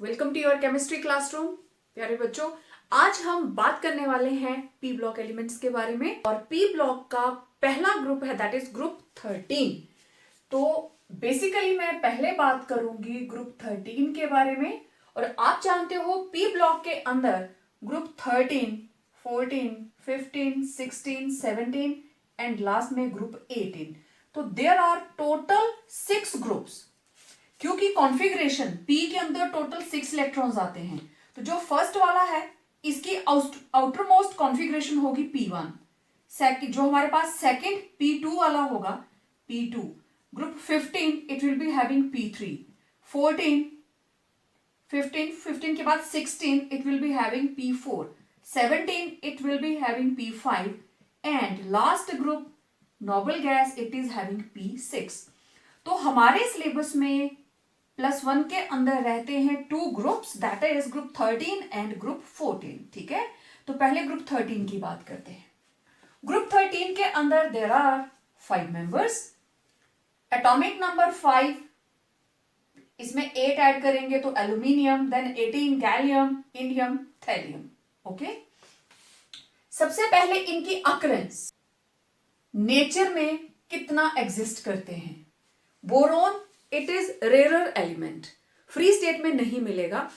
Welcome to your chemistry classroom. प्यारे बच्चों, आज हम बात करने वाले हैं पी ब्लॉक एलिमेंट्स के बारे में। और पी ब्लॉक का पहला ग्रुप है दैट इज ग्रुप 13। तो बेसिकली मैं पहले बात करूंगी ग्रुप 13 के बारे में। और आप जानते हो पी ब्लॉक के अंदर ग्रुप 13, 14, 15, 16, 17 एंड लास्ट में ग्रुप 18। तो देयर आर टोटल 6 ग्रुप्स। क्योंकि कॉन्फ़िगरेशन पी के अंदर टोटल 6 इलेक्ट्रॉन्स आते हैं, तो जो फर्स्ट वाला है इसकी आउटर मोस्ट कॉन्फ़िगरेशन होगी P1। सेकंड जो हमारे पास सेकंड P2 वाला होगा P2। Group 15 it will be having P3। 14 15 के बाद 16 it will be having P4। 17 it will be having P5 and last group noble gas it is having P6। तो हमारे syllabus में +1 के अंदर रहते हैं 2 groups that is group 13 and group 14। ठीक है, तो पहले ग्रुप 13 की बात करते हैं। ग्रुप 13 के अंदर there are 5 members. Atomic number 5, इसमें 8 ऐड करेंगे तो aluminium, then 18 gallium, indium, thallium. Okay, सबसे पहले इनकी अकरेंस नेचर में कितना एग्जिस्ट करते हैं। Boron it is rarer element, free state में नहीं मिलेगा।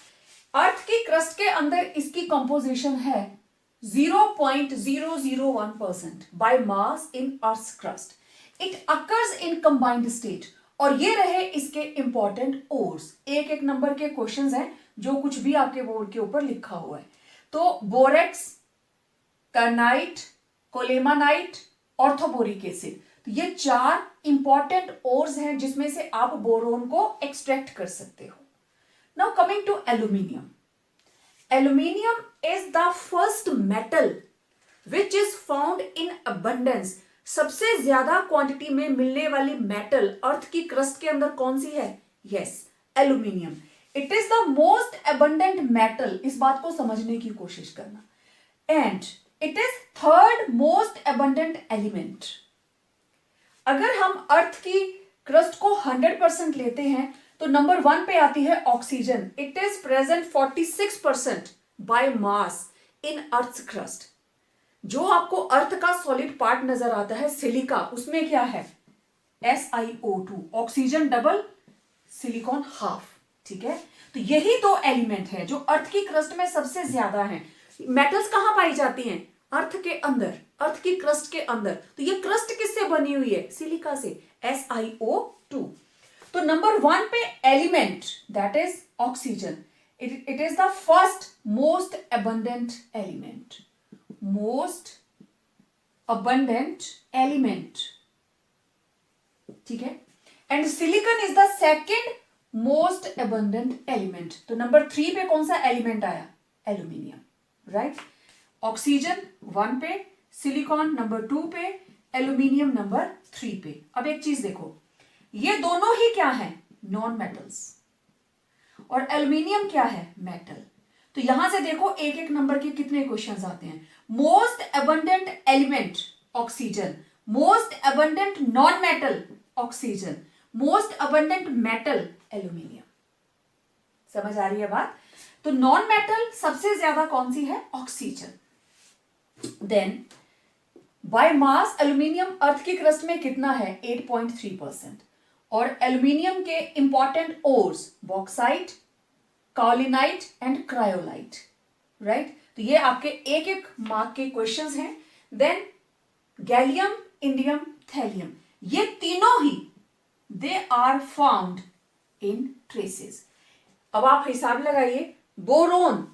अर्थ की क्रस्ट के अंदर इसकी कंपोजिशन है 0.001% by mass in earth crust. It occurs in combined state. और ये रहे इसके इंपॉर्टेंट ओर्स। एक एक नंबर के क्वेश्चंस हैं जो कुछ भी आपके बोर्ड के ऊपर लिखा हुआ है। तो बोरेक्स, कर्नाइट, कोलेमानाइट, ऑर्थोबोरिक एसिड, तो ये 4 इंपॉर्टेंट ओर्स हैं जिसमें से आप बोरोन को एक्सट्रैक्ट कर सकते हो। Now coming to aluminium. Aluminium is the first metal which is found in abundance. सबसे ज्यादा क्वांटिटी में मिलने वाली मेटल अर्थ की क्रस्ट के अंदर कौन सी है? Yes, aluminium. It is the most abundant metal, इस बात को समझने की कोशिश करना। And it is third most abundant element. अगर हम अर्थ की क्रस्ट को 100% लेते हैं तो नंबर 1 पे आती है oxygen. It is present 46% by mass in earth crust. जो आपको अर्थ का सॉलिड पार्ट नजर आता है सिलिका, उसमें क्या है? SiO2, oxygen double, silicon half. ठीक है, तो यही 2 एलिमेंट है जो अर्थ की क्रस्ट में सबसे ज्यादा हैं। मेटल्स कहां पाई जाती हैं? अर्थ के अंदर, अर्थ की क्रस्ट के अंदर। तो ये क्रस्ट किससे बनी हुई है? सिलिका से, SiO2। तो नंबर 1 पे element that is oxygen. It is the first most abundant element, most abundant element. ठीक है, and silicon is the second most abundant element. तो नंबर 3 पे कौन सा एलिमेंट आया? Aluminium, right. ऑक्सीजन 1 पे, सिलिकॉन नंबर 2 पे, एल्यूमिनियम नंबर 3 पे। अब एक चीज देखो, ये दोनों ही क्या है? Non metals. और एल्यूमिनियम क्या है? मेटल। तो यहां से देखो एक एक नंबर के कितने क्वेश्चंस आते हैं। Most abundant element oxygen, most abundant non metal oxygen, most abundant metal aluminium. समझ आ रही है बात? तो नॉन मेटल सबसे ज्यादा कौन सी है? Oxygen. Then by mass aluminium earth की क्रस्ट में कितना है? 8.3%। और एल्यूमिनियम के important ores bauxite, kaolinite and cryolite, right. तो ये आपके एक एक मार्क के क्वेश्चंस हैं। देन गैलियम, इंडियम, थैलियम, ये तीनों ही they are found in traces. अब आप हिसाब लगाइए, बोरोन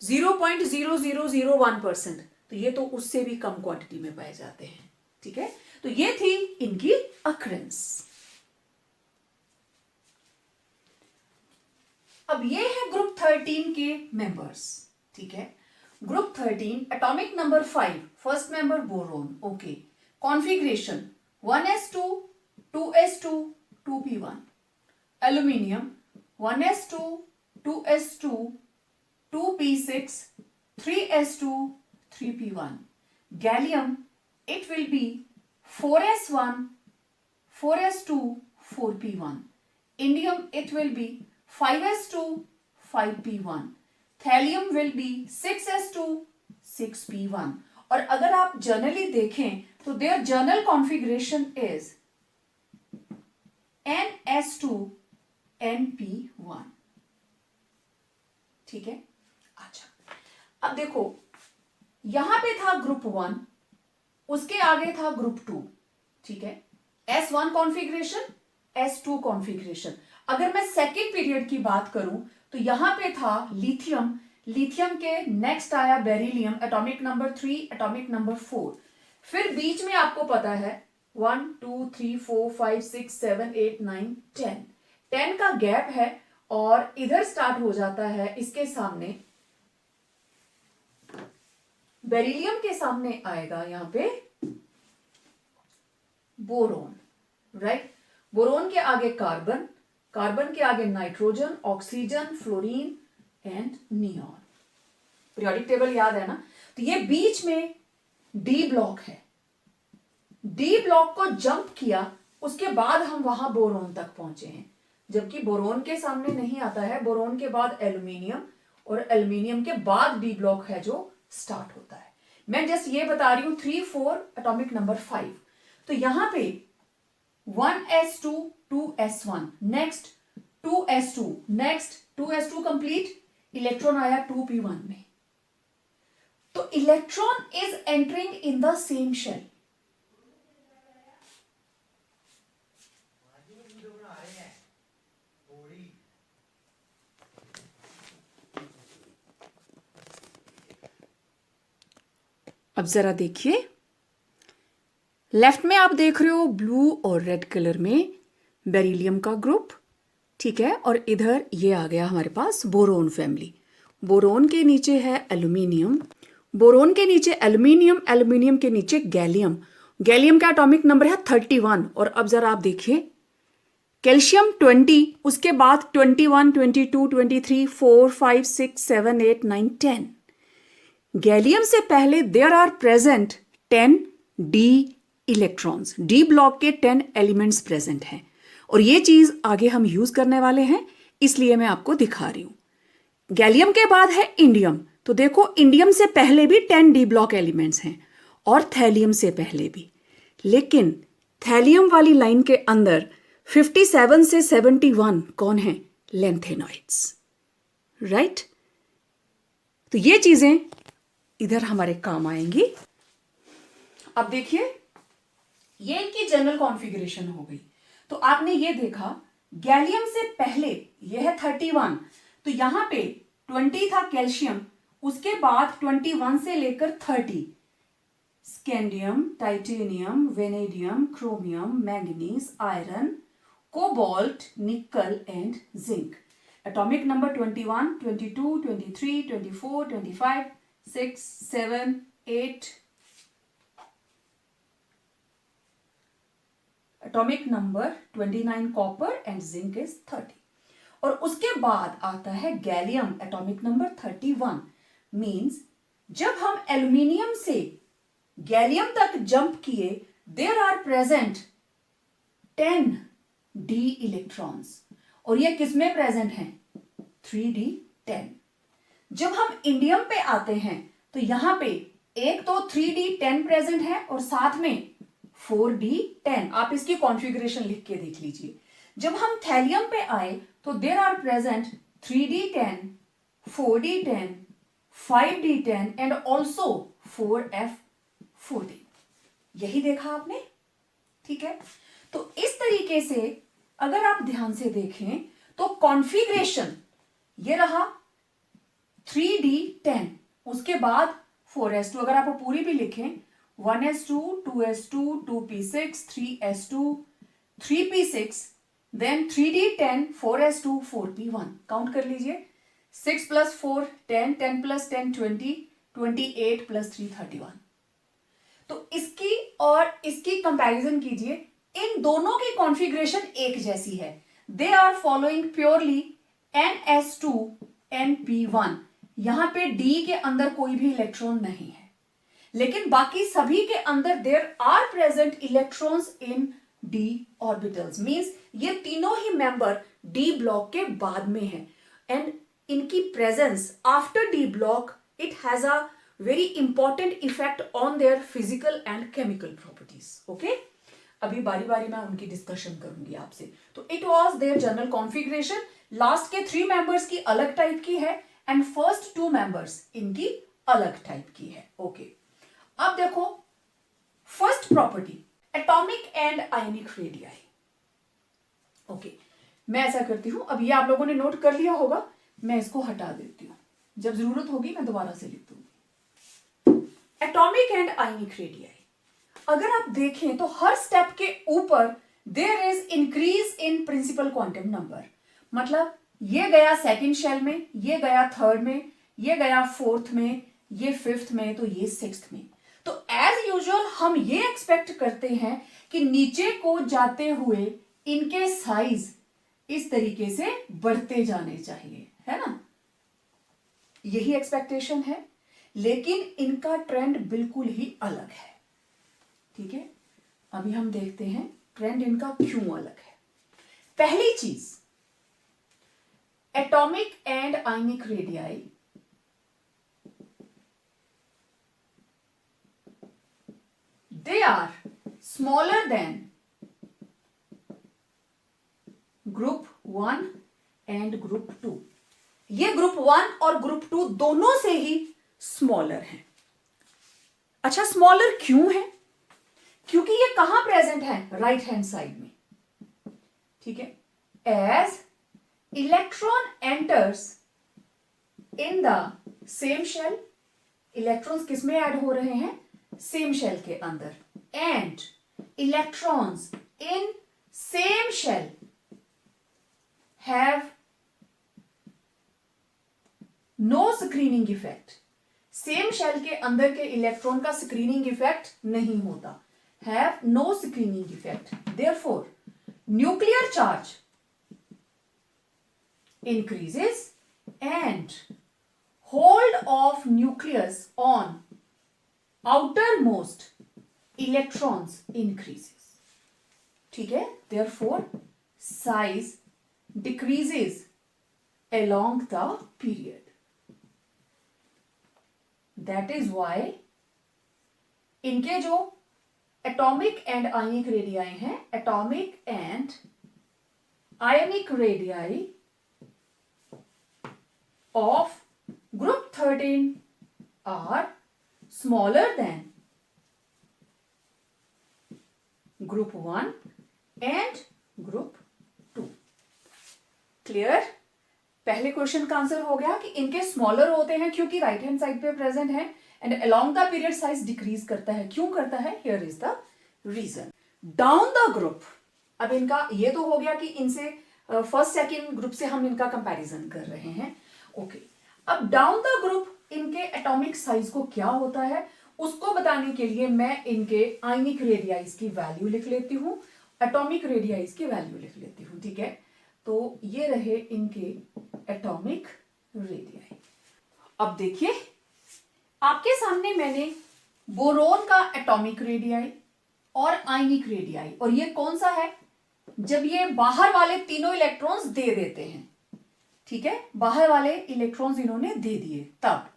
0.0001%, तो ये तो उससे भी कम क्वांटिटी में पाए जाते हैं। ठीक है, तो ये थी इनकी अकरेंस। अब ये है ग्रुप 13 के मेंबर्स। ठीक है, group 13 atomic number 5, first member boron. Okay, configuration 1s2 2s2 2p1। Aluminium 1s2 2s2 2p6 3s2 3p1। Gallium it will be 4s1 4s2 4p1। Indium it will be 5s2 5p1, thallium will be 6s2 6p1। और अगर आप generally देखें तो there general configuration is NS2 NP1। ठीक है। अच्छा, अब देखो यहां पे था ग्रुप 1, उसके आगे था ग्रुप 2। ठीक है, S1 कॉन्फ़िगरेशन, S2 कॉन्फ़िगरेशन। अगर मैं सेकेंड पीरियड की बात करूं तो यहां पे था लिथियम, लिथियम के नेक्स्ट आया beryllium, atomic number 3, atomic number 4। फिर बीच में आपको पता है 1 2 3 4 5 6 7 8 9 10, 10 का गैप है और इधर स्टार्ट हो जाता है, इसके सामने बेरिलियम के सामने आएगा यहां पे बोरोन, राइट। बोरोन के आगे कार्बन, कार्बन के आगे nitrogen, oxygen, fluorine and neon. Periodic table याद है ना। तो ये बीच में डी ब्लॉक है, डी ब्लॉक को जंप किया, उसके बाद हम वहां बोरोन तक पहुंचे हैं, जबकि बोरोन के सामने नहीं आता है। बोरोन के बाद एल्यूमिनियम और एल्यूमिनियम के बाद डी ब्लॉक है जो स्टार्ट होता है। मैं जस्ट ये बता रही हूं 3 4 एटॉमिक नंबर 5। तो यहां पे 1s2 2s1, next 2s2, next 2s2 complete, electron आया 2p1 में। तो electron is entering in the same shell. अब जरा देखिए, लेफ्ट में आप देख रहे हो ब्लू और रेड कलर में बेरिलियम का ग्रुप, ठीक है। और इधर ये आ गया हमारे पास बोरोन फैमिली। बोरोन के नीचे है एल्यूमिनियम, बोरोन के नीचे एल्यूमिनियम, एल्यूमिनियम के नीचे गैलियम। गैलियम का एटॉमिक नंबर है 31। और अब जरा आप देखिए, कैल्शियम 20, उसके बाद 21 22 23 4 5 6 7 8 9 10। गैलियम से पहले there are present 10 D electrons, D block के 10 एलिमेंट्स प्रेजेंट हैं। और ये चीज आगे हम यूज करने वाले हैं, इसलिए मैं आपको दिखा रही हूं। गैलियम के बाद है इंडियम। तो देखो, इंडियम से पहले भी 10 डी ब्लॉक एलिमेंट्स हैं और थैलियम से पहले भी। लेकिन थैलियम वाली लाइन के अंदर 57 से 71 कौन है? Lanthanoids, right. तो ये चीजें इधर हमारे काम आएंगी। अब देखिए, ये इनकी जनरल कॉन्फ़िगरेशन हो गई। तो आपने ये देखा, गैलियम से पहले यह है 31, तो यहां पे 20 था कैल्शियम, उसके बाद 21 से लेकर 30 scandium, titanium, vanadium, chromium, manganese, iron, cobalt, निकल and zinc. Atomic number 21 22 23 24 25 6 7 8, atomic number 29 copper and zinc is 30। और उसके बाद आता है गैलियम, एटॉमिक नंबर 31। मींस जब हम एल्यूमिनियम से गैलियम तक जंप किए, there are present 10 D electrons. और ये किसमें प्रेजेंट हैं? 3d10। जब हम इंडियम पे आते हैं तो यहां पे एक तो 3d10 प्रेजेंट है और साथ में 4d10। आप इसकी कॉन्फ़िगरेशन लिख के देख लीजिए। जब हम थैलियम पे आए तो देयर आर प्रेजेंट 3d10, 4d10, 5d10 and also 4f14। यही देखा आपने, ठीक है। तो इस तरीके से अगर आप ध्यान से देखें तो कॉन्फ़िगरेशन ये रहा 3d10, उसके बाद 4s2। अगर आप पूरी भी लिखें 1s2 2s2 2p6 3s2 3p6, then 3d10 4s2 4p1। Count कर लीजिए, 6 + 4 10, 10 + 10 20, 28 + 3 31। तो इसकी और इसकी कंपैरिजन कीजिए, इन दोनों की कॉन्फ़िगरेशन एक जैसी है। They are following purely NS2 NP1। यहां पे D के अंदर कोई भी इलेक्ट्रॉन नहीं है, लेकिन बाकी सभी के अंदर there are present electrons in D orbitals. Means ये तीनों ही मेंबर D ब्लॉक के बाद में है। एंड इनकी presence after d block it has a very important effect on their physical and chemical properties. Okay, अभी बारी बारी मैं उनकी डिस्कशन करूंगी आपसे. तो it was their general configuration. Last के 3 मेंबर्स की अलग टाइप की है एंड फर्स्ट 2 मेंबर्स इनकी अलग टाइप की है. ओके, अब देखो first property atomic and ionic radii. Okay, मैं ऐसा करती हूं, अब ये आप लोगों ने नोट कर लिया होगा, मैं इसको हटा देती हूं, जब जरूरत होगी मैं दोबारा से लिख दूंगी. एटॉमिक एंड आयनिक रेडियाई, अगर आप देखें तो हर स्टेप के ऊपर there is increase in principal quantum number. मतलब ये गया सेकंड शेल में, ये गया थर्ड में, ये गया फोर्थ में, ये फिफ्थ में, तो ये सिक्स्थ में. तो एज यूजुअल हम ये एक्सपेक्ट करते हैं कि नीचे को जाते हुए इनके साइज इस तरीके से बढ़ते जाने चाहिए, है ना, यही एक्सपेक्टेशन है. लेकिन इनका ट्रेंड बिल्कुल ही अलग है. ठीक है, अभी हम देखते हैं ट्रेंड इनका क्यों अलग है. पहली चीज, atomic and ionic radii they are smaller than group 1 and group 2. ये ग्रुप 1 और ग्रुप 2 दोनों से ही स्मॉलर हैं. अच्छा, स्मॉलर क्यों है? क्योंकि ये कहां प्रेजेंट है? राइट हैंड साइड में. ठीक है, as electron enters in the same shell, electrons किसमें ऐड हो रहे हैं? सेम शेल के अंदर. And electrons in same shell have no screening effect. Same shell के अंदर के इलेक्ट्रॉन का स्क्रीनिंग इफेक्ट नहीं होता. Have no screening effect. Therefore nuclear charge increases and hold of nucleus on outermost electrons increases. ठीक है, therefore size decreases along the period. That is why इनके जो एटॉमिक एंड आयनिक रेडियाई हैं, atomic and ionic radii of group 13 are smaller than group 1 and group 2. Clear? पहले question का answer हो गया कि इनके स्मॉलर होते हैं क्योंकि राइट हैंड साइड पे प्रेजेंट है and along the period size decrease करता है. क्यों करता है? Here is the reason. Down the group, अब इनका ये तो हो गया कि इनसे फर्स्ट सेकंड ग्रुप से हम इनका कंपैरिजन कर रहे हैं. ओके, अब डाउन द ग्रुप इनके एटॉमिक साइज को क्या होता है उसको बताने के लिए मैं इनके आयनिक रेडियाइज की वैल्यू लिख लेती हूं, एटॉमिक रेडियाइज की वैल्यू लिख लेती हूं. ठीक है, तो ये रहे इनके एटॉमिक रेडियाई. अब देखिए आपके सामने मैंने बोरोन का एटॉमिक रेडियाई और आयनिक रेडियाई, और ये कौन सा है? जब ये बाहर वाले तीनों इलेक्ट्रॉन्स दे देते हैं. ठीक है, बाहर वाले इलेक्ट्रॉन्स इन्होंने दे दिए, तब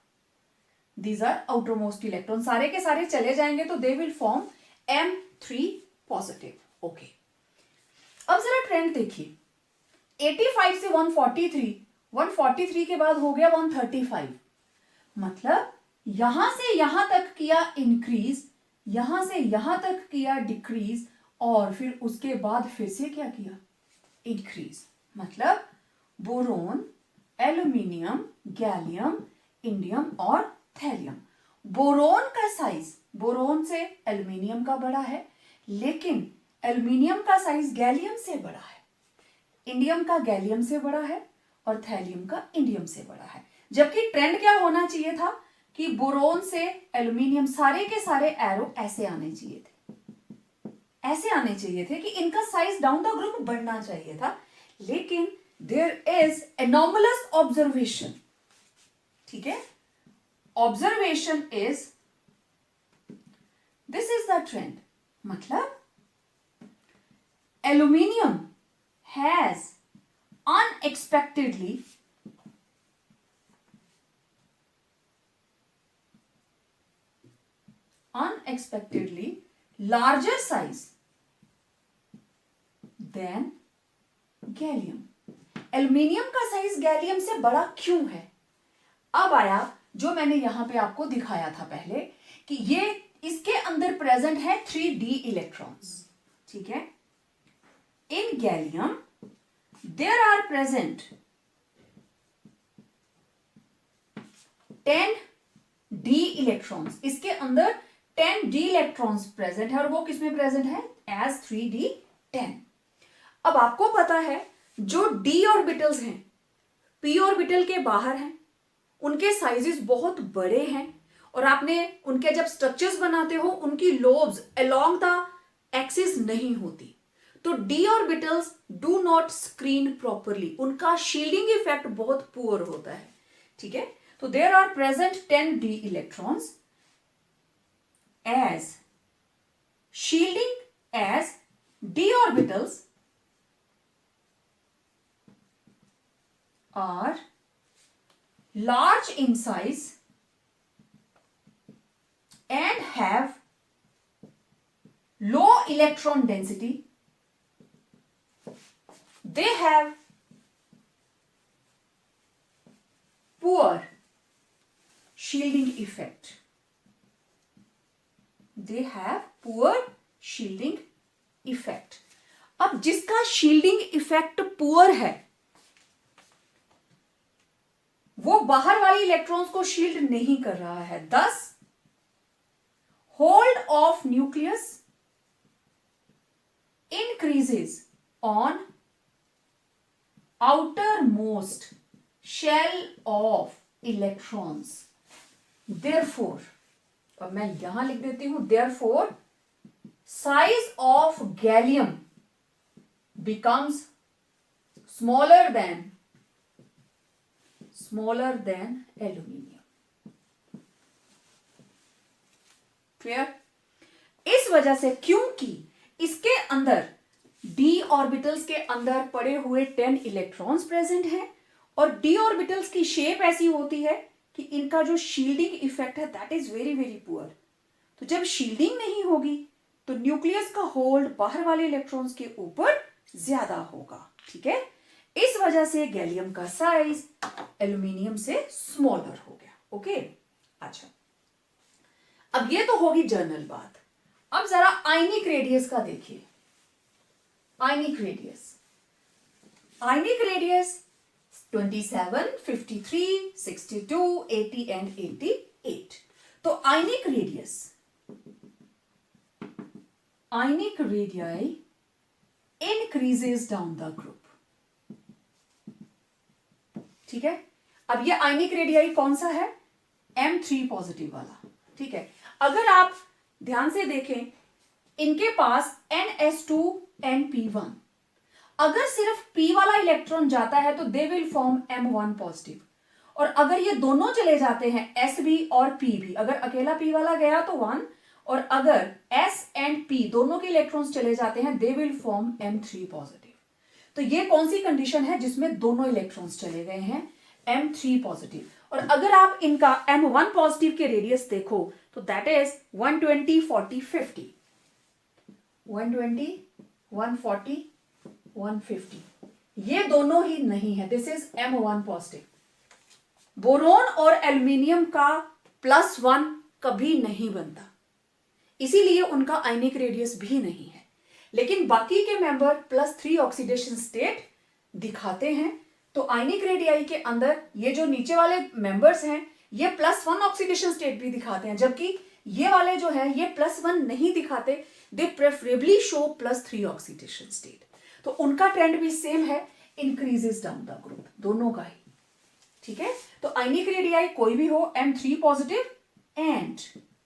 these are outermost electrons, सारे के सारे चले जाएंगे तो they will form M3 positive. Okay, अब जरा ट्रेंड देखिए, 85 से 143, 143 के बाद हो गया 135. मतलब यहां से यहां तक किया इंक्रीज, यहां से यहां तक किया डिक्रीज, और फिर उसके बाद फिर से क्या किया? इंक्रीज. मतलब बोरोन, एल्यूमिनियम, गैलियम, इंडियम और थैलियम. बोरोन का साइज बोरोन से एल्यूमिनियम का बड़ा है, लेकिन एल्यूमिनियम का साइज गैलियम से बड़ा है, इंडियम का गैलियम से बड़ा है और थैलियम का इंडियम से बड़ा है. जबकि ट्रेंड क्या होना चाहिए था कि बोरोन से एल्यूमिनियम सारे के सारे एरो ऐसे आने चाहिए थे, ऐसे आने चाहिए थे कि इनका साइज डाउन द ग्रुप बढ़ना चाहिए था. लेकिन देयर इज एनॉमलस ऑब्जर्वेशन. ठीक है, observation is this is the trend. मतलब aluminium has unexpectedly unexpectedly larger size than gallium. Aluminium का साइज गैलियम से बड़ा क्यों है? अब आया जो मैंने यहां पे आपको दिखाया था पहले कि ये इसके अंदर प्रेजेंट है 3d इलेक्ट्रॉन्स, ठीक है। In gallium there are present 10d electrons, इसके अंदर 10d इलेक्ट्रॉन्स प्रेजेंट है और वो किसमें प्रेजेंट है? As 3d10। अब आपको पता है जो d ऑर्बिटल्स हैं p ऑर्बिटल के बाहर हैं, उनके साइजेस बहुत बड़े हैं और आपने उनके जब स्ट्रक्चर्स बनाते हो उनकी लोब्स अलोंग द एक्सिस नहीं होती, तो d orbitals do not screen properly, उनका शील्डिंग इफेक्ट बहुत पुअर होता है, ठीक है। तो there are present 10d electrons as shielding as d orbitals are large in size and have low electron density. They have poor shielding effect. They have poor shielding effect. अब जिसका shielding effect poor है वो बाहर वाली electrons को shield नहीं कर रहा है, thus hold of nucleus increases on outermost shell of electrons. Therefore, अब मैं यहां लिख देती हूं, therefore size of gallium becomes smaller than aluminium. Clear? इस वजह से, क्योंकि इसके अंदर d ऑर्बिटल्स के अंदर पड़े हुए 10 इलेक्ट्रॉन्स प्रेजेंट हैं और d ऑर्बिटल्स की शेप ऐसी होती है कि इनका जो शील्डिंग इफेक्ट है that is very very poor. तो जब शील्डिंग नहीं होगी तो न्यूक्लियस का होल्ड बाहर वाले इलेक्ट्रॉन्स के ऊपर ज्यादा होगा, ठीक है। इस वजह से गैलियम का साइज एल्यूमिनियम से स्मॉलर हो गया। ओके, अच्छा, अब ये तो होगी जर्नल बात। अब जरा आयनिक रेडियस का देखिए। Ionic radius 27, 53, 62, 80 and 88। तो ionic radii increases down the group, ठीक है। अब ये आयनिक रेडियाई कौन सा है? M3 पॉजिटिव वाला, ठीक है। अगर आप ध्यान से देखें इनके पास NS2 NP1, अगर सिर्फ P वाला इलेक्ट्रॉन जाता है तो they will form M1 positive, और अगर ये दोनों चले जाते हैं SB और PB, अगर अकेला P वाला गया तो 1, और अगर S एंड P दोनों के इलेक्ट्रॉन्स चले जाते हैं they will form M3 positive. तो ये कौन सी कंडीशन है जिसमें दोनों इलेक्ट्रॉन्स चले गए हैं? M3 positive. और अगर आप इनका M1 पॉजिटिव के रेडियस देखो तो दैट इज 120, 40, 50, 120, 140, 150, ये दोनों ही नहीं है, this is M1 positive. Boron और एल्यूमिनियम का +1 कभी नहीं बनता, इसीलिए उनका आयनिक रेडियस भी नहीं है, लेकिन बाकी के मेंबर +3 ऑक्सीडेशन स्टेट दिखाते हैं। तो आयनिक रेडियाई के अंदर ये जो नीचे वाले मेंबर्स हैं ये +1 ऑक्सीडेशन स्टेट भी दिखाते हैं, जबकि ये वाले जो है ये +1 नहीं दिखाते, दे प्रेफरेबली शो +3 ऑक्सीडेशन स्टेट। तो उनका ट्रेंड भी सेम है, इंक्रीजेस डाउन द ग्रुप, दोनों का ही, ठीक है। तो आयनिक रेडियाई कोई भी हो, M3 positive and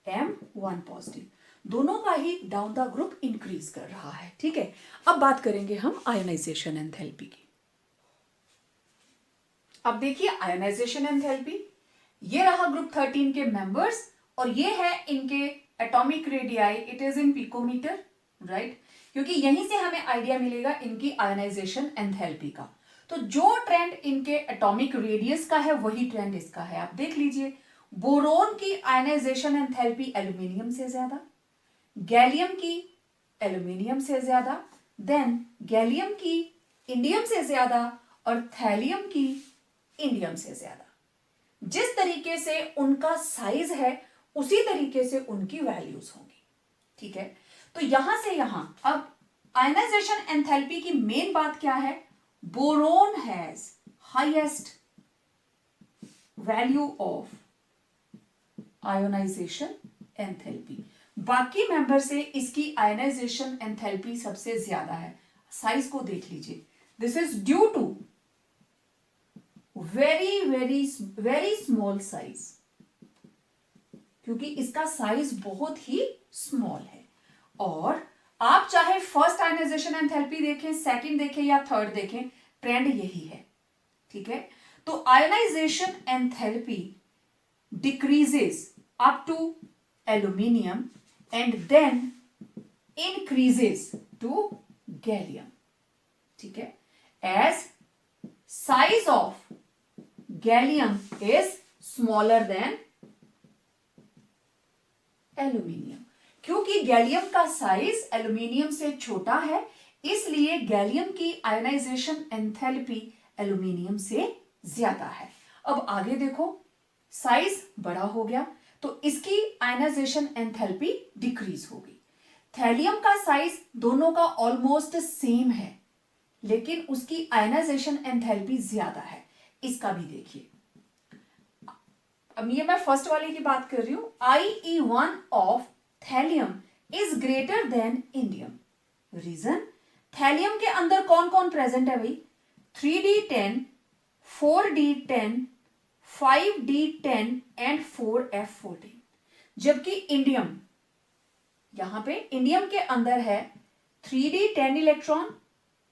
M1 positive, दोनों का ही डाउन द ग्रुप इंक्रीज कर रहा है, ठीक है। अब बात करेंगे हम आयोनाइजेशन एंथैल्पी की। अब देखिए आयोनाइजेशन एंथैल्पी, ये रहा ग्रुप 13 के मेंबर्स और ये है इनके atomic radii, it is in picometer, right, क्योंकि यहीं से हमें आइडिया मिलेगा इनकी आयोनाइजेशन एंथैल्पी का। तो जो ट्रेंड इनके एटॉमिक रेडियस का है वही ट्रेंड इसका है। आप देख लीजिए बोरोन की आयनाइजेशन एंथैल्पी एल्यूमिनियम से ज्यादा, गैलियम की एल्यूमिनियम से ज्यादा, देन गैलियम की इंडियम से ज्यादा और थैलियम की इंडियम से ज्यादा। जिस तरीके से उनका साइज है उसी तरीके से उनकी वैल्यूज होंगी। ठीक है, तो यहां से यहां अब आयनाइजेशन एंथैल्पी की मेन बात क्या है? Boron has highest value of ionisation enthalpy. बाकी मेंबर से इसकी आयनाइजेशन एंथैल्पी सबसे ज्यादा है। साइज को देख लीजिए, this is due to very very very small size, क्योंकि इसका साइज बहुत ही स्मॉल है। और आप चाहे फर्स्ट आयनाइजेशन एंथैल्पी देखें, सेकंड देखें या थर्ड देखें, ट्रेंड यही है। ठीक है, तो ionisation enthalpy decreases up to aluminium and then increases to gallium. ठीक है, as size of gallium is smaller than aluminium. क्योंकि गैलियम का साइज एल्यूमिनियम से छोटा है, इसलिए गैलियम की आयनाइजेशन एंथैल्पी एल्यूमिनियम से ज्यादा है। अब आगे देखो, साइज बड़ा हो गया तो इसकी आयनाइजेशन एंथैल्पी डिक्रीज होगी। थैलियम का साइज दोनों का ऑलमोस्ट सेम है, लेकिन उसकी आयनाइजेशन एंथैल्पी ज्यादा है। इसका भी देखिए, अब ये मैं फर्स्ट वाले की बात कर रही हूं। IE1 of thallium is greater than indium. Reason, thallium के अंदर कौन कौन प्रेजेंट है भाई? 3D10, 4D10, 5D10 and 4F14। जबकि इंडियम, यहां पे इंडियम के अंदर है 3D10 electron,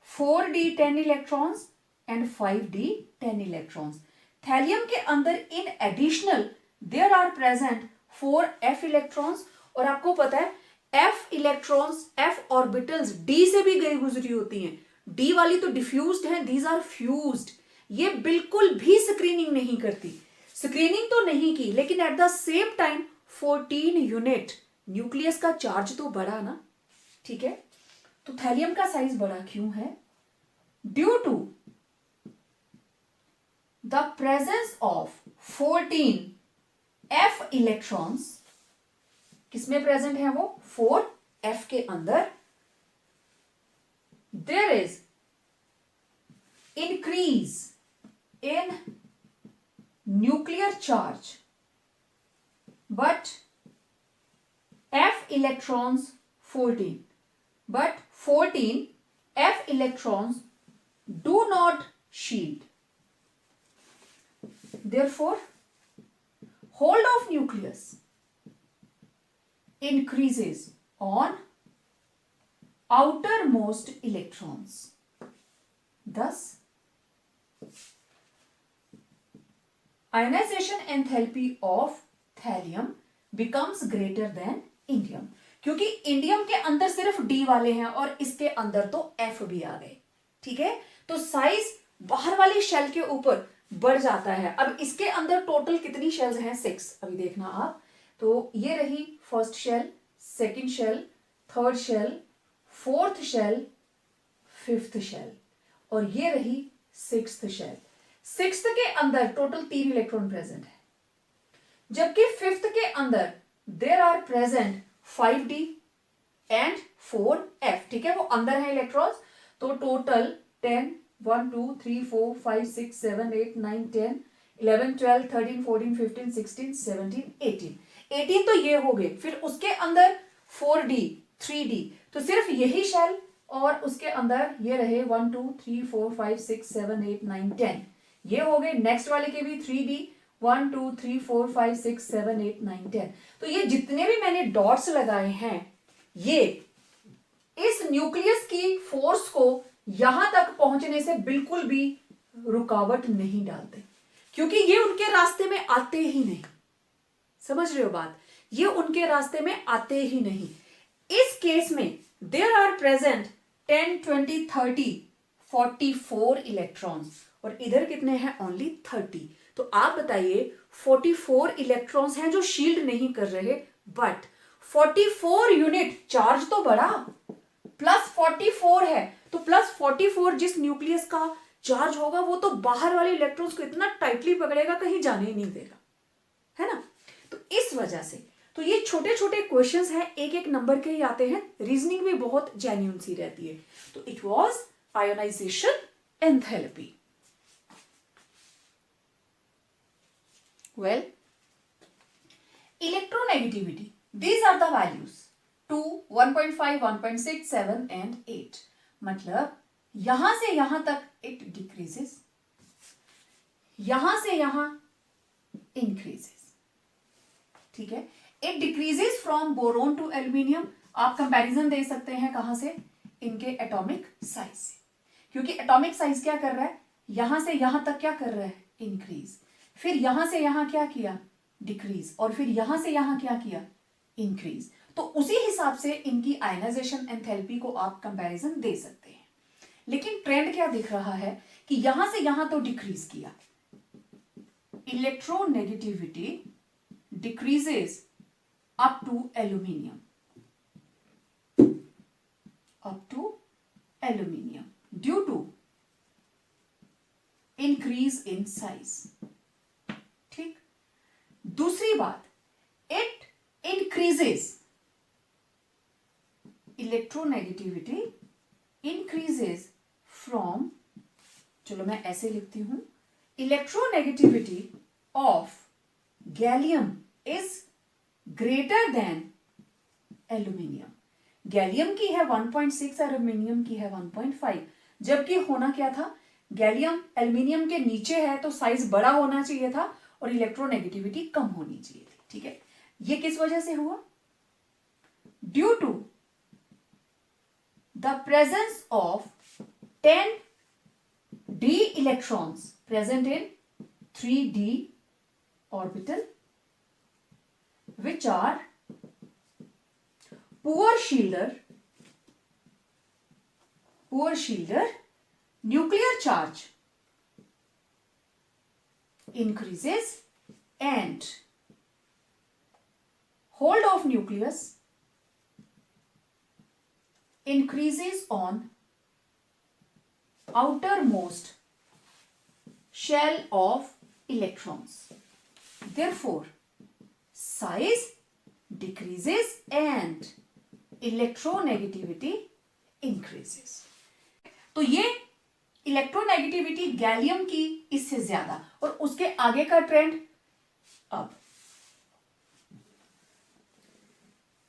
4D10 electrons and 5D10 electrons. Thallium के अंदर in additional there are present 4F electrons. और आपको पता है F electrons, F orbitals D से भी गई गुजरी होती हैं। D वाली तो डिफ्यूज्ड है, दीज आर फ्यूज्ड। ये बिल्कुल भी स्क्रीनिंग नहीं करती। स्क्रीनिंग तो नहीं की, लेकिन at the same time 14 unit nucleus का चार्ज तो बढ़ा ना। ठीक है, तो थैलियम का साइज बड़ा क्यों है? Due to the presence of 14 F electrons. किसमें प्रेजेंट है वो? 4F के अंदर। There is increase in nuclear charge, but F electrons 14, but 14 F electrons do not shield. Therefore, hold of nucleus increases on outermost electrons. Thus, ionization enthalpy of thallium becomes greater than indium. क्योंकि indium के अंदर सिर्फ D वाले हैं और इसके अंदर तो एफ भी आ गए। ठीक है, तो साइज बाहर वाली शेल के ऊपर बढ़ जाता है। अब इसके अंदर टोटल कितनी शेल्स हैं? 6। अभी देखना आप, तो ये रही first shell, second shell, third shell, fourth shell, fifth shell, और ये रही सिक्स्थ शेल। सिक्स्थ के अंदर टोटल 3 इलेक्ट्रॉन प्रेजेंट है, जबकि फिफ्थ के अंदर there are present 5D and 4F। ठीक है, वो अंदर है इलेक्ट्रॉन्स। तो टोटल 10, 1 2 3 4 5 6 7 8 9 10 11 12 13 14 15 16 17 18 तो ये हो गए। फिर उसके अंदर 4D 3D, तो सिर्फ यही शेल और उसके अंदर ये रहे 1 2 3 4 5 6 7 8 9 10, ये हो गए। नेक्स्ट वाले के भी 3D 1 2 3 4 5 6 7 8 9 10। तो ये जितने भी मैंने डॉट्स लगाए हैं, ये इस न्यूक्लियस की फोर्स को यहां तक पहुंचने से बिल्कुल भी रुकावट नहीं डालते, क्योंकि ये उनके रास्ते में आते ही नहीं। समझ रहे हो बात? ये उनके रास्ते में आते ही नहीं। इस केस में देयर आर प्रेजेंट 10 20 30 44 इलेक्ट्रॉन्स, और इधर कितने हैं? ओनली 30। तो आप बताइए 44 इलेक्ट्रॉन्स हैं जो शील्ड नहीं कर रहे, बट 44 यूनिट चार्ज तो बढ़ा, प्लस 44 है, तो प्लस 44 जिस न्यूक्लियस का चार्ज होगा वो तो बाहर वाले इलेक्ट्रॉन्स को इतना टाइटली पकड़ेगा कहीं जाने ही नहीं देगा, है ना। तो इस वजह से तो ये छोटे छोटे क्वेश्चंस हैं, एक एक नंबर के ही आते हैं, रीजनिंग भी बहुत जेन्युइन सी रहती है। तो it was ionisation enthalpy. Well, electronegativity, these are the values 2, 1.5, 1.6, 7 and 8। मतलब यहां से यहां तक it decreases, यहां से यहां increases, ठीक है। it decreases from boron to aluminium। आप कंपैरिजन दे सकते हैं कहां से, इनके एटॉमिक साइज से, क्योंकि एटॉमिक साइज क्या कर रहा है, यहां से यहां तक क्या कर रहा है, इंक्रीज, फिर यहां से यहां क्या किया, डिक्रीज, और फिर यहां से यहां क्या किया, इंक्रीज। तो उसी हिसाब से इनकी आयनाइजेशन एंथैल्पी को आप कंपैरिजन दे सकते हैं। लेकिन ट्रेंड क्या दिख रहा है कि यहां से यहां तो डिक्रीज किया, electronegativity decreases up to aluminium, up to aluminium due to increase in size, ठीक। दूसरी बात, it increases, electronegativity increases from, चलो मैं ऐसे लिखती हूं, electronegativity of gallium is greater than aluminium। Gallium की है 1.6, एल्यूमिनियम की है 1.5, जबकि होना क्या था, गैलियम एल्यूमिनियम के नीचे है तो साइज बड़ा होना चाहिए था और इलेक्ट्रोनेगेटिविटी कम होनी चाहिए थी, ठीक है। ये किस वजह से हुआ, due to the presence of 10 d electrons present in 3d orbital which are poor shielder nuclear charge increases and hold of nucleus increases on outermost shell of electrons, therefore size decreases and electronegativity increases। तो ये electronegativity gallium की इससे ज्यादा, और उसके आगे का trend, अब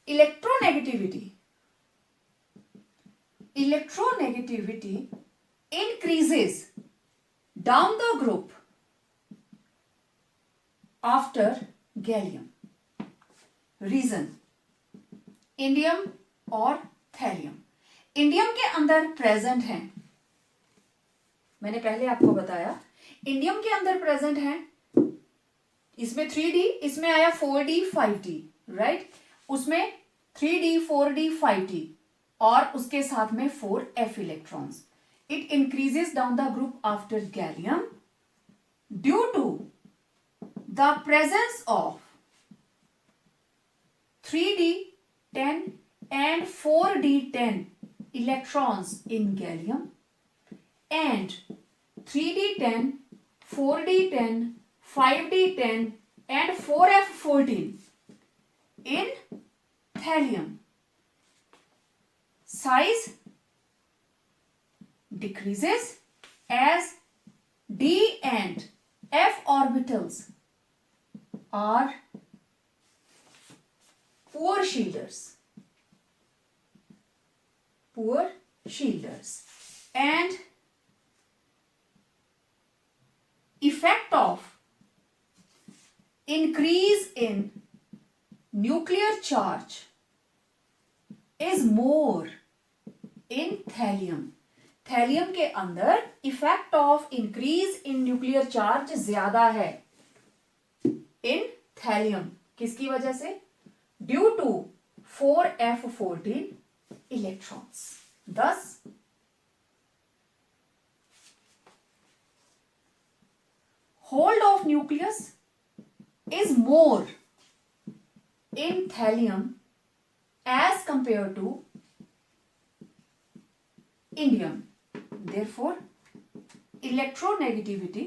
electronegativity increases down the group after gallium। रीजन, इंडियम और थैलियम। इंडियम के अंदर प्रेजेंट हैं, मैंने पहले आपको बताया, इंडियम के अंदर प्रेजेंट है, इसमें 3d, इसमें आया 4d 5d, राइट, उसमें 3d 4d 5d और उसके साथ में 4f electrons. It increases down the group after gallium due to the presence of 3d10 and 4d10 electrons in gallium and 3d10, 4d10, 5d10 and 4f14 in thallium। Size decreases as d and f orbitals are poor shielders and effect of increase in nuclear charge is more in thallium। Thallium के अंदर effect of increase in nuclear charge ज्यादा है in thallium, किसकी वजह से, due to 4f14 electrons. thus hold of nucleus is more in thallium as compared to indium. Therefore electronegativity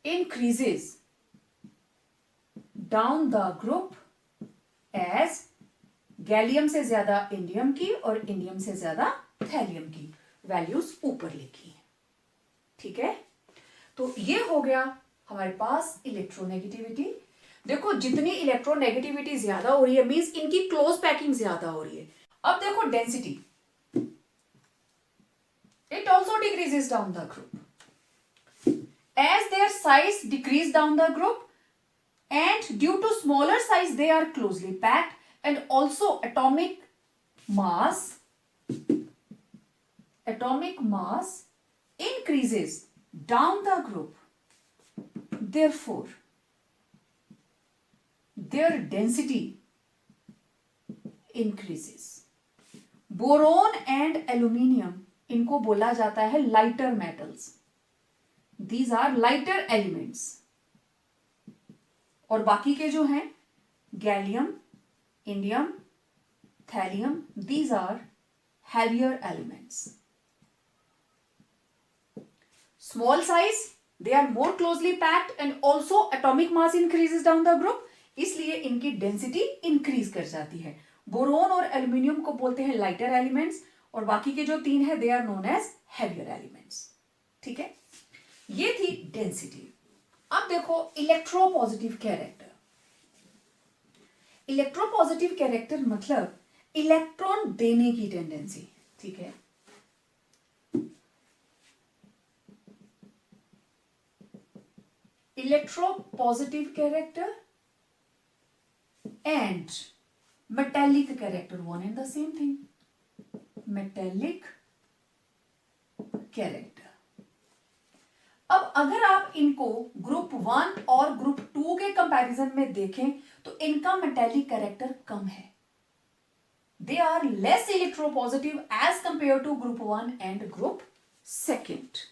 increases down the group as gallium से ज्यादा indium की और indium से ज्यादा थैलियम की वैल्यूज ऊपर लिखी है। ठीक है, तो ये हो गया हमारे पास इलेक्ट्रोनेगेटिविटी। देखो जितनी इलेक्ट्रोनेगेटिविटी ज्यादा हो रही है मींस इनकी क्लोज पैकिंग ज्यादा हो रही है। अब देखो density, it also decreases down the group as their size decrease down the group and due to smaller size they are closely packed and also atomic mass increases down the group, therefore their density increases. Boron and aluminium इनको बोला जाता है lighter metals, these are lighter elements. और बाकी के जो हैं gallium, indium, thallium, these are heavier elements. Small size, they are more closely packed and also atomic mass increases down the group, इसलिए इनकी डेंसिटी इंक्रीज कर जाती है। बोरोन और एल्यूमिनियम को बोलते हैं लाइटर एलिमेंट्स और बाकी के जो तीन है they are known as heavier elements. ठीक है, ये थी डेंसिटी। अब देखो इलेक्ट्रोपॉजिटिव कैरेक्टर। इलेक्ट्रोपॉजिटिव कैरेक्टर मतलब इलेक्ट्रॉन देने की टेंडेंसी। ठीक है, electropositive character and metallic character, one and the same thing, metallic character. अब अगर आप इनको ग्रुप 1 और ग्रुप 2 के कंपैरिजन में देखें तो इनका मेटेलिक कैरेक्टर कम है। They are less electropositive as compare to group 1 and group 2।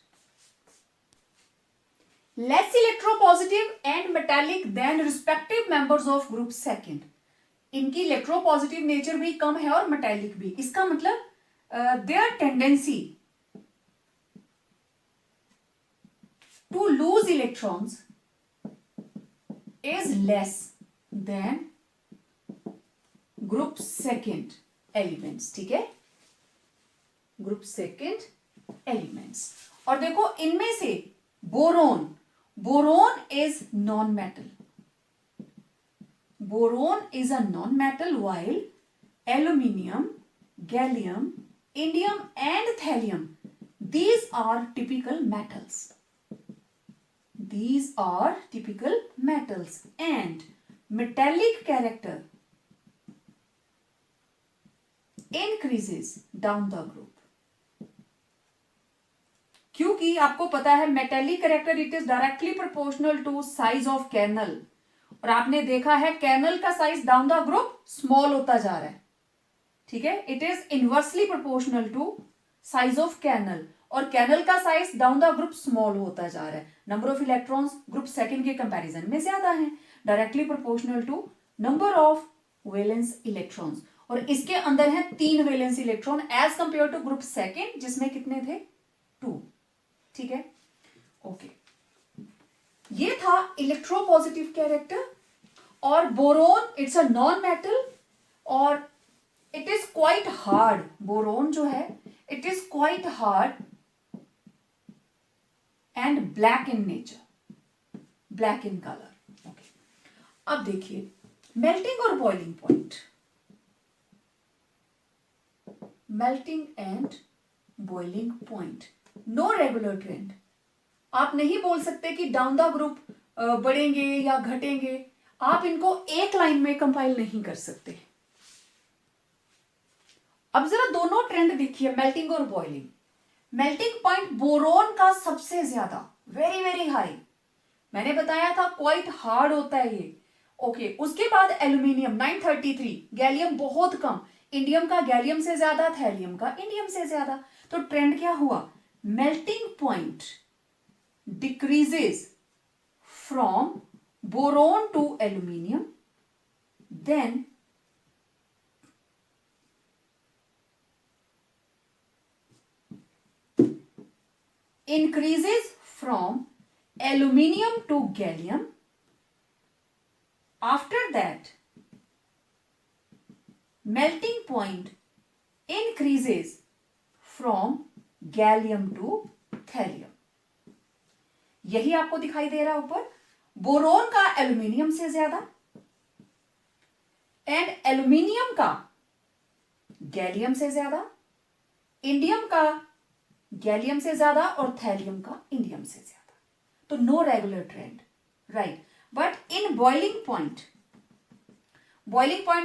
Less electropositive and metallic than respective members of group 2। इनकी इलेक्ट्रोपॉजिटिव नेचर भी कम है और मेटेलिक भी। इसका मतलब their tendency to lose electrons is less than group 2 elements। ठीक है, group 2 elements। और देखो इनमें से boron, boron is non metal, boron is a non metal while aluminium, gallium, indium and thallium, these are typical metals। These are typical metals and metallic character increases down the group। क्योंकि आपको पता है metallic character it is directly proportional to size of kernel, और आपने देखा है kernel का size down the group small होता जा रहा है। ठीक है, it is inversely proportional to size of kernel और कैनल का size down the group small होता जा रहा है। नंबर ऑफ इलेक्ट्रॉन्स ग्रुप 2 के कंपैरिजन में ज्यादा है, directly proportional to number of valence electrons. और इसके अंदर है 3 valence electron as compare to group 2 जिसमें कितने थे 2। ठीक है, ओके, ये था इलेक्ट्रोपॉजिटिव कैरेक्टर। और boron it's a non metal और it is quite hard. Boron जो है it is quite hard and black in nature, black in colour. Okay, अब देखिए मेल्टिंग और boiling point. Melting and boiling point, no regular trend. आप नहीं बोल सकते कि डाउन द ग्रुप बढ़ेंगे या घटेंगे, आप इनको एक लाइन में कंपाइल नहीं कर सकते। अब जरा दोनों ट्रेंड देखिए, मेल्टिंग और बॉइलिंग। मेल्टिंग पॉइंट बोरोन का सबसे ज्यादा, वेरी वेरी हाई, मैंने बताया था क्वाइट हार्ड होता है ये। ओके, उसके बाद एल्यूमिनियम 933, गैलियम बहुत कम, इंडियम का गैलियम से ज्यादा, थैलियम का इंडियम से ज्यादा। तो ट्रेंड क्या हुआ, melting point decreases from boron to aluminium, then increases from aluminium to gallium. After that, melting point increases from gallium to thallium. यही आपको दिखाई दे रहा है ऊपर. बोरोन का एल्यूमिनियम से ज्यादा एंड एल्यूमिनियम का गैलियम से ज्यादा, इंडियम का गैलियम से ज्यादा और थैलियम का इंडियम से ज्यादा. तो no regular trend, right. But in boiling point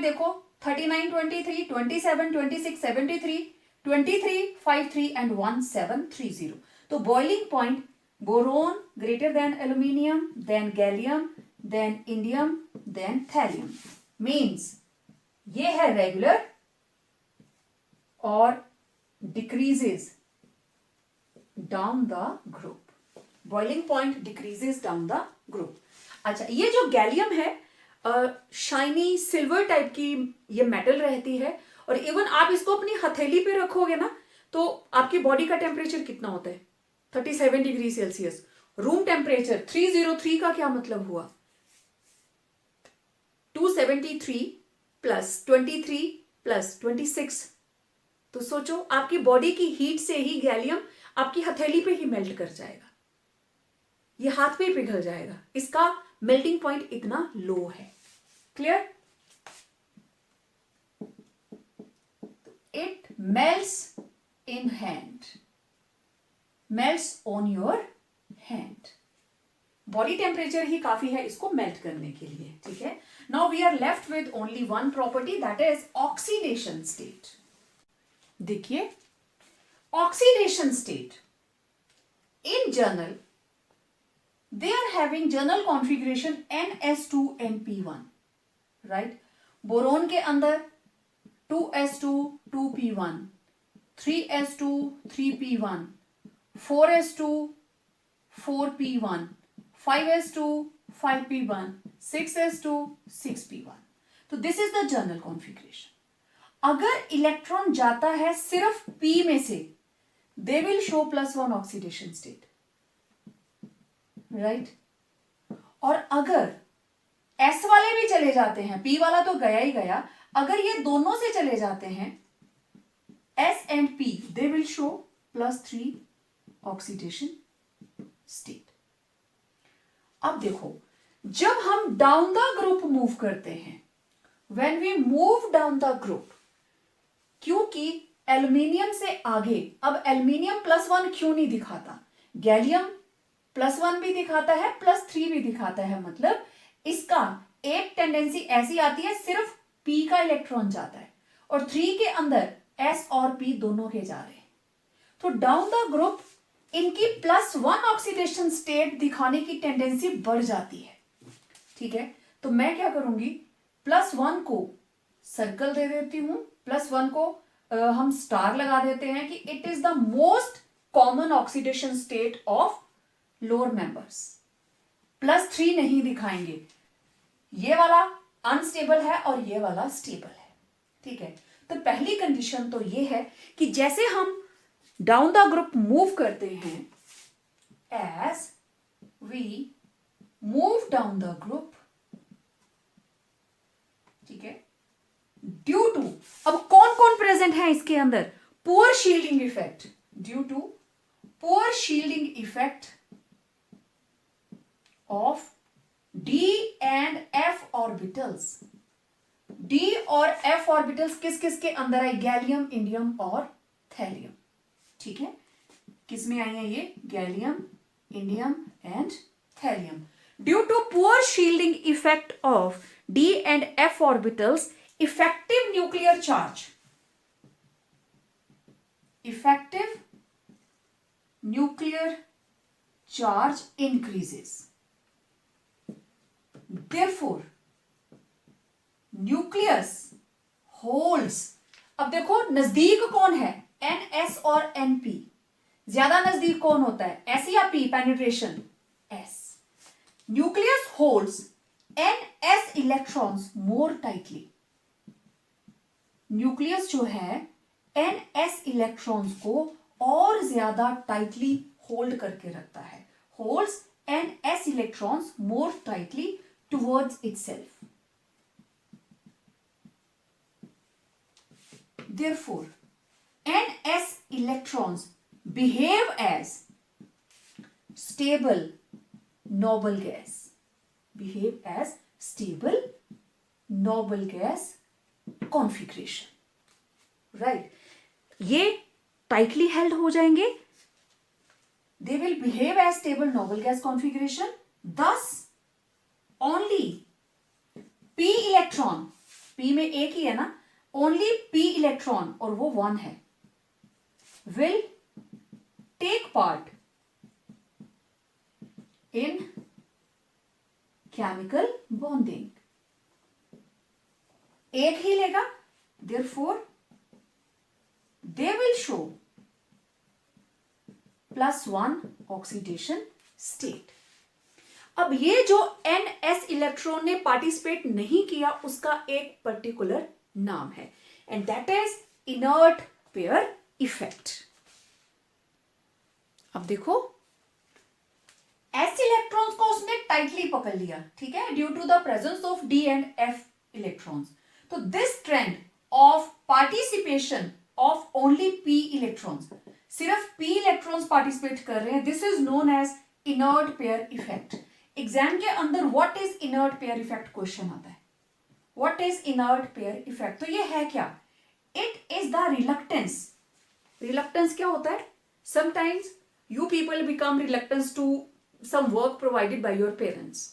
देखो 39, 23, 27, 26, 73, 23, 53 एंड 1730. तो boiling point boron greater than aluminium, then gallium, then indium, then thallium. Means ये है रेगुलर और decreases down the group. Boiling point decreases down the group. अच्छा, ये जो gallium है shiny silver type की ये मेटल रहती है, और इवन आप इसको अपनी हथेली पे रखोगे ना तो आपकी बॉडी का टेम्परेचर कितना होता है? 37 डिग्री सेल्सियस. रूम टेम्परेचर 303 का क्या मतलब हुआ? 273 प्लस 23 प्लस 26. तो सोचो आपकी बॉडी की हीट से ही गैलियम आपकी हथेली पे ही मेल्ट कर जाएगा, ये हाथ पे ही पिघल जाएगा. इसका मेल्टिंग पॉइंट इतना लो है. Clear? It melts in hand, melts on your hand. Body temperature ही काफी है इसको मेल्ट करने के लिए. ठीक है. Now we are left with only one property, that is oxidation state. देखिए, oxidation state in general they are having journal configuration NS2NP1, right? Boron के अंदर 2s2 2p1, 3s2 3p1, 4s2 4p1, 5s2 5p1, 6s2 6p1. तो this is the journal configuration. अगर electron जाता है सिर्फ p में से, दे will show +1 oxidation state, right. और अगर S वाले भी चले जाते हैं, P वाला तो गया ही गया, अगर ये दोनों से चले जाते हैं S and P, they will show +3 oxidation state. अब देखो, जब हम डाउन द ग्रुप मूव करते हैं, when we move down the group, क्योंकि एल्यूमिनियम से आगे, अब एल्यूमिनियम +1 क्यों नहीं दिखाता? गैलियम +1 भी दिखाता है, +3 भी दिखाता है. मतलब इसका एक टेंडेंसी ऐसी आती है, सिर्फ P का इलेक्ट्रॉन जाता है और 3 के अंदर S और P दोनों के जा रहे हैं. तो डाउन द ग्रुप इनकी +1 ऑक्सीडेशन स्टेट दिखाने की टेंडेंसी बढ़ जाती है. ठीक है. तो मैं क्या करूंगी, +1 को सर्कल दे देती हूं, +1 को हम स्टार लगा देते हैं कि it is the most common oxidation state of lower members. +3 नहीं दिखाएंगे, ये वाला अनस्टेबल है और ये वाला स्टेबल है. ठीक है. तो पहली कंडीशन तो ये है कि जैसे हम डाउन द ग्रुप मूव करते हैं, as we move down the group, ठीक है, ड्यू टू, अब कौन कौन प्रेजेंट है इसके अंदर? Poor shielding effect, due to poor shielding effect of D and F orbitals. D और F orbitals किस किस के अंदर है? गैलियम, इंडियम और थैलियम. ठीक है. किस में आई है ये? Gallium, indium and thallium. Due to poor shielding effect of D and F orbitals, effective nuclear charge, effective nuclear charge increases. Therefore, nucleus holds. अब देखो नजदीक कौन है? NS और NP. ज्यादा नजदीक कौन होता है, एस या P, penetration S. Nucleus holds S electrons more tightly. Nucleus जो है एस इलेक्ट्रॉन्स को और ज्यादा टाइटली होल्ड करके रखता है, holds S electrons more tightly towards itself. Therefore, NS electrons behave as stable noble gas. Behave as stable noble gas configuration. Right? ये tightly held हो जाएंगे. They will behave as stable noble gas configuration. Thus, only P electron, P में एक ही है ना, only p electron, और वो 1 है, will take part in chemical bonding. एक ही लेगा, therefore they will show +1 oxidation state. अब ये जो एस इलेक्ट्रॉन ने पार्टिसिपेट नहीं किया उसका एक पर्टिकुलर नाम है, and that is inert pair effect. अब देखो, एस इलेक्ट्रॉन्स को उसने टाइटली पकड़ लिया, ठीक है, due to the presence of d and f electrons. तो this trend of participation of only p electrons, सिर्फ पी इलेक्ट्रॉन्स पार्टिसिपेट कर रहे हैं, this is known as inert pair effect. Exam के अंदर what is inert pair effect question आता है, What is inert pair effect? तो ये है क्या? It is the reluctance. Reluctance क्या होता है? Sometimes you people become reluctant to some work provided by your parents.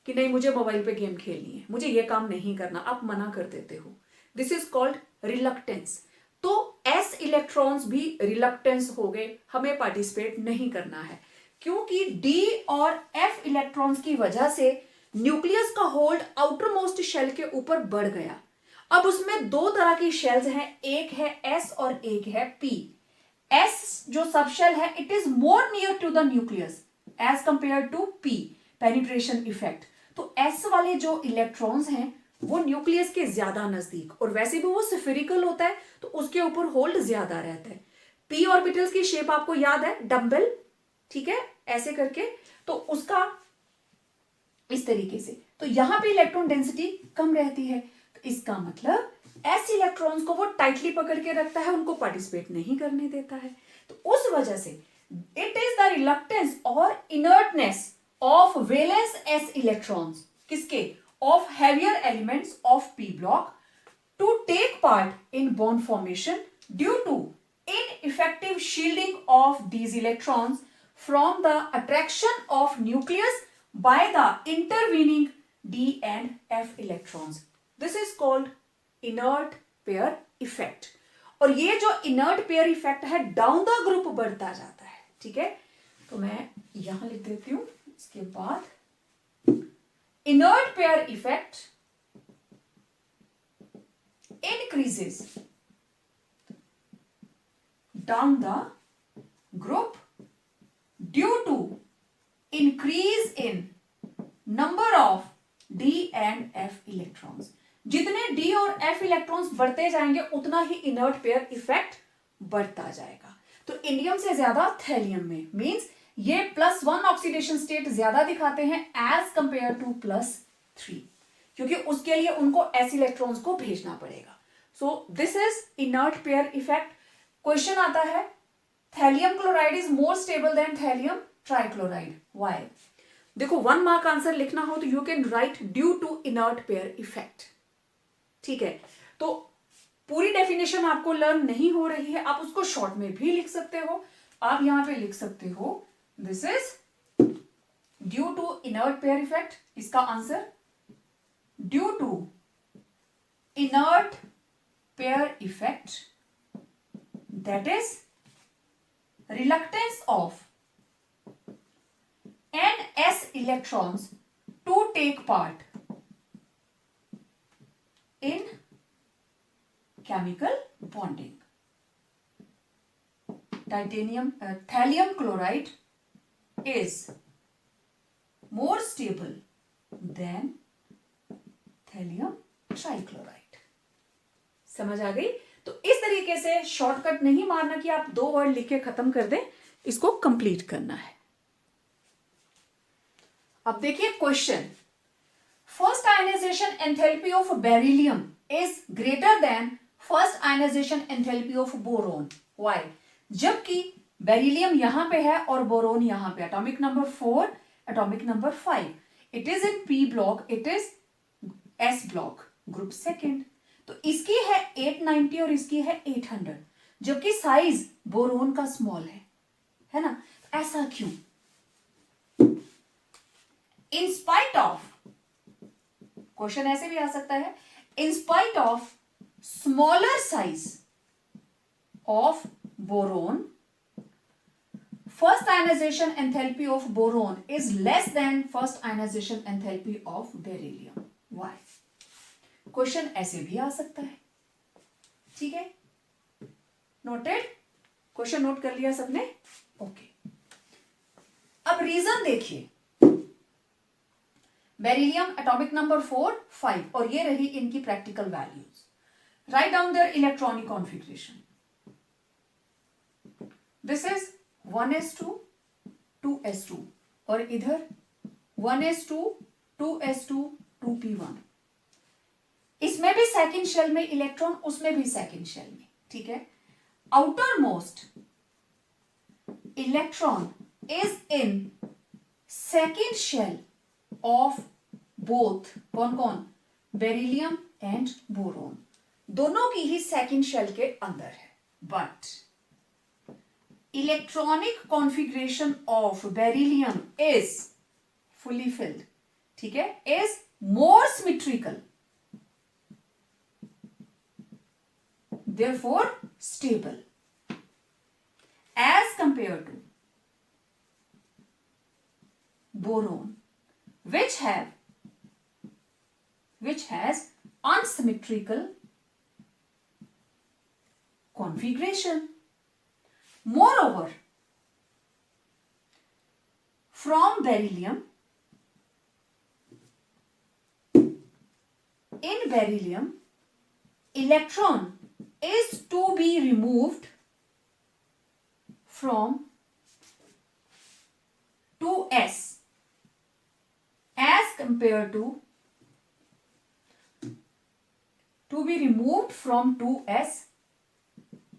कि नहीं, मुझे मोबाइल पे गेम खेलनी है, मुझे ये काम नहीं करना, आप मना कर देते हो. This is called reluctance. तो S इलेक्ट्रॉन्स भी रिलक्टेंस हो गए, हमें पार्टिसिपेट नहीं करना है, क्योंकि D और F इलेक्ट्रॉन्स की वजह से न्यूक्लियस का होल्ड आउटर मोस्ट शेल के ऊपर बढ़ गया। अब उसमें दो तरह की शेल्स हैं, एक है एस और एक है पी। एस जो सब शेल है, it is more near to the nucleus as compare to p, penetration effect. तो एस वाले जो इलेक्ट्रॉन्स हैं वो न्यूक्लियस के ज्यादा नजदीक, और वैसे भी वो स्फेरिकल होता है तो उसके ऊपर होल्ड ज्यादा रहता है। पी ऑर्बिटल्स की शेप आपको याद है, डम्बल, ठीक है, ऐसे करके, तो उसका इस तरीके से, तो यहां पे इलेक्ट्रॉन डेंसिटी कम रहती है, तो इसका मतलब एस इलेक्ट्रॉन्स को वो टाइटली पकड़ के रखता है, उनको पार्टिसिपेट नहीं करने देता है। तो उस वजह से इट इज द रिलक्टेंस और inertness of valence s electrons, किसके, of heavier elements of p block to take part in bond formation due to ineffective shielding of these electrons from the attraction of nucleus by the intervening D and F electrons. This is called inert pair effect. और ये जो inert pair effect है down the group बढ़ता जाता है, ठीक है, तो मैं यहां लिख देती हूं। इसके बाद inert pair effect increases down the group due to increase in number of D and F electrons. जितने D और F इलेक्ट्रॉन्स बढ़ते जाएंगे उतना ही इनर्ट पेयर इफेक्ट बढ़ता जाएगा। तो इंडियम से ज्यादा थैलियम में, मींस ये +1 ऑक्सीडेशन स्टेट ज्यादा दिखाते हैं एज कंपेयर टू +3, क्योंकि उसके लिए उनको S इलेक्ट्रॉन्स को भेजना पड़ेगा। So this is inert pair effect. Question आता है, thallium chloride is more stable than thallium trichloride, why? देखो, 1 मार्क आंसर लिखना हो तो you can write due to inert pair effect, ठीक है। तो पूरी डेफिनेशन आपको लर्न नहीं हो रही है, आप उसको शॉर्ट में भी लिख सकते हो। आप यहां पे लिख सकते हो this is due to inert pair effect, इसका answer due to inert pair effect, that is reluctance of NS electrons to take part in chemical bonding. thallium chloride is more stable than thallium trichloride. समझ आ गई? तो इस तरीके से shortcut नहीं मारना कि आप 2 वर्ड लिख के खत्म कर दें, इसको कंप्लीट करना है. अब देखिए question. First ionisation enthalpy of beryllium is greater than first ionisation enthalpy of boron. Why? जबकि बेरिलियम यहां पे है और बोरोन यहां पे. Atomic number 4, atomic number 5. It is in p block, it is s block, group second. तो इसकी है 890 और इसकी है 800, जबकि साइज बोरोन का स्मॉल है ना? ऐसा क्यों? इन स्पाइट ऑफ, क्वेश्चन ऐसे भी आ सकता है, in spite of smaller size of boron, first ionization enthalpy of boron is less than first ionization enthalpy of beryllium. Why? Question ऐसे भी आ सकता है. ठीक है, नोटेड? क्वेश्चन नोट कर लिया सबने? ओके. अब रीजन देखिए. बेरिलियम एटॉमिक नंबर 4, 5 और ये रही इनकी practical values. Right down their electronic configuration. This is 1s2 2s2 और इधर 1s2 2s2 2p1. इसमें भी सेकंड शेल में इलेक्ट्रॉन, उसमें भी सेकंड शेल में. ठीक है. Outermost electron is in second shell of both. कौन कौन? Beryllium and boron. दोनों की ही सेकंड शेल के अंदर है. But electronic configuration of beryllium is fully filled. ठीक है, is more symmetrical, therefore stable as compared to boron, which has unsymmetrical configuration. Moreover, from beryllium, in beryllium, electron is to be removed from 2s as compared to be removed from 2s,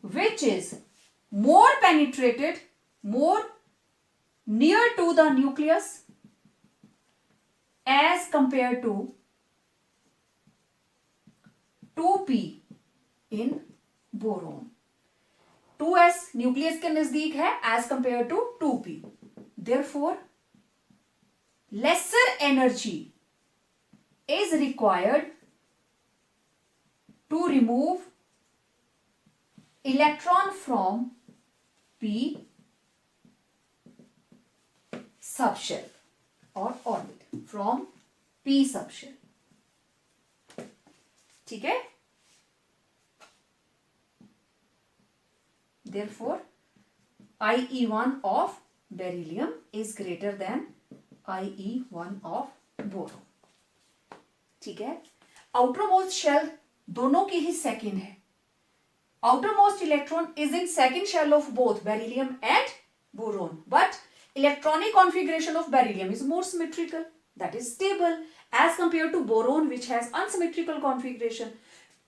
which is more penetrated, more near to the nucleus as compared to 2p in boron. 2s nucleus के नजदीक है as compare to 2p. Therefore lesser energy is required to remove electron from p subshell और orbit, from p subshell. ठीक है. Therefore, IE1 of beryllium is greater than IE1 of boron. ठीक है. Outer most shell दोनों की ही second है. Outermost electron is in second shell of both beryllium and boron, but electronic configuration of beryllium is more symmetrical, that is stable as compared to boron, which has unsymmetrical configuration.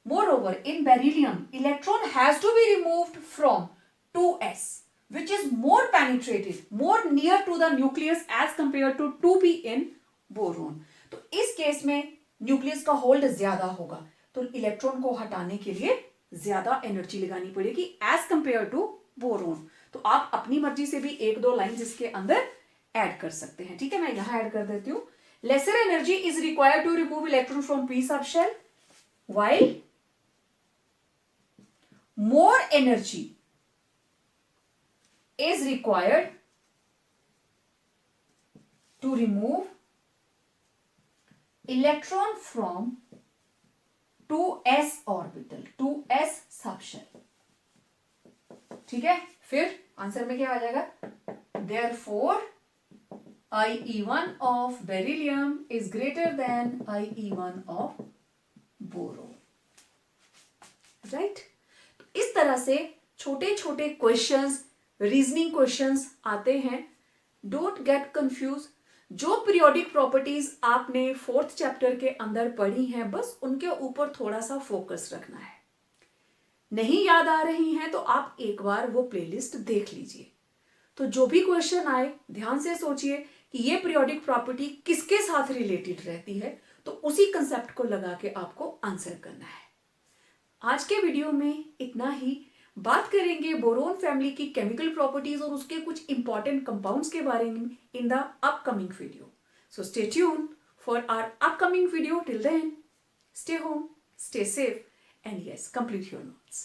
Moreover, in beryllium, electron has to be removed from 2s, which is more penetrated, more near to the nucleus as compared to 2p in boron. तो इस case में nucleus का hold ज्यादा होगा, तो electron को हटाने के लिए ज्यादा एनर्जी लगानी पड़ेगी एज कंपेयर टू बोरोन. तो आप अपनी मर्जी से भी 1-2 लाइन इसके अंदर ऐड कर सकते हैं. ठीक है, मैं यहां ऐड कर देती हूं. Lesser energy is required to remove electron from p subshell, while more energy is required to remove electron from 2s orbital, 2s subshell. ठीक है. फिर आंसर में क्या आ जाएगा, therefore IE1 of beryllium is greater than IE1 of boron, right. तो इस तरह से छोटे छोटे क्वेश्चंस, रीजनिंग क्वेश्चंस आते हैं। Don't get confuse. जो पीरियोडिक प्रॉपर्टीज आपने 4th चैप्टर के अंदर पढ़ी हैं, बस उनके ऊपर थोड़ा सा फोकस रखना है। नहीं याद आ रही हैं तो आप एक बार वो प्लेलिस्ट देख लीजिए। तो जो भी क्वेश्चन आए ध्यान से सोचिए कि ये पीरियोडिक प्रॉपर्टी किसके साथ रिलेटेड रहती है, तो उसी कंसेप्ट को लगा के आपको आंसर करना है। आज के वीडियो में इतना ही। बात करेंगे बोरोन फैमिली की केमिकल प्रॉपर्टीज और उसके कुछ इंपॉर्टेंट कंपाउंड्स के बारे में in the upcoming video. So stay tune for our upcoming video. Till then, stay home, stay safe, and yes, complete your notes.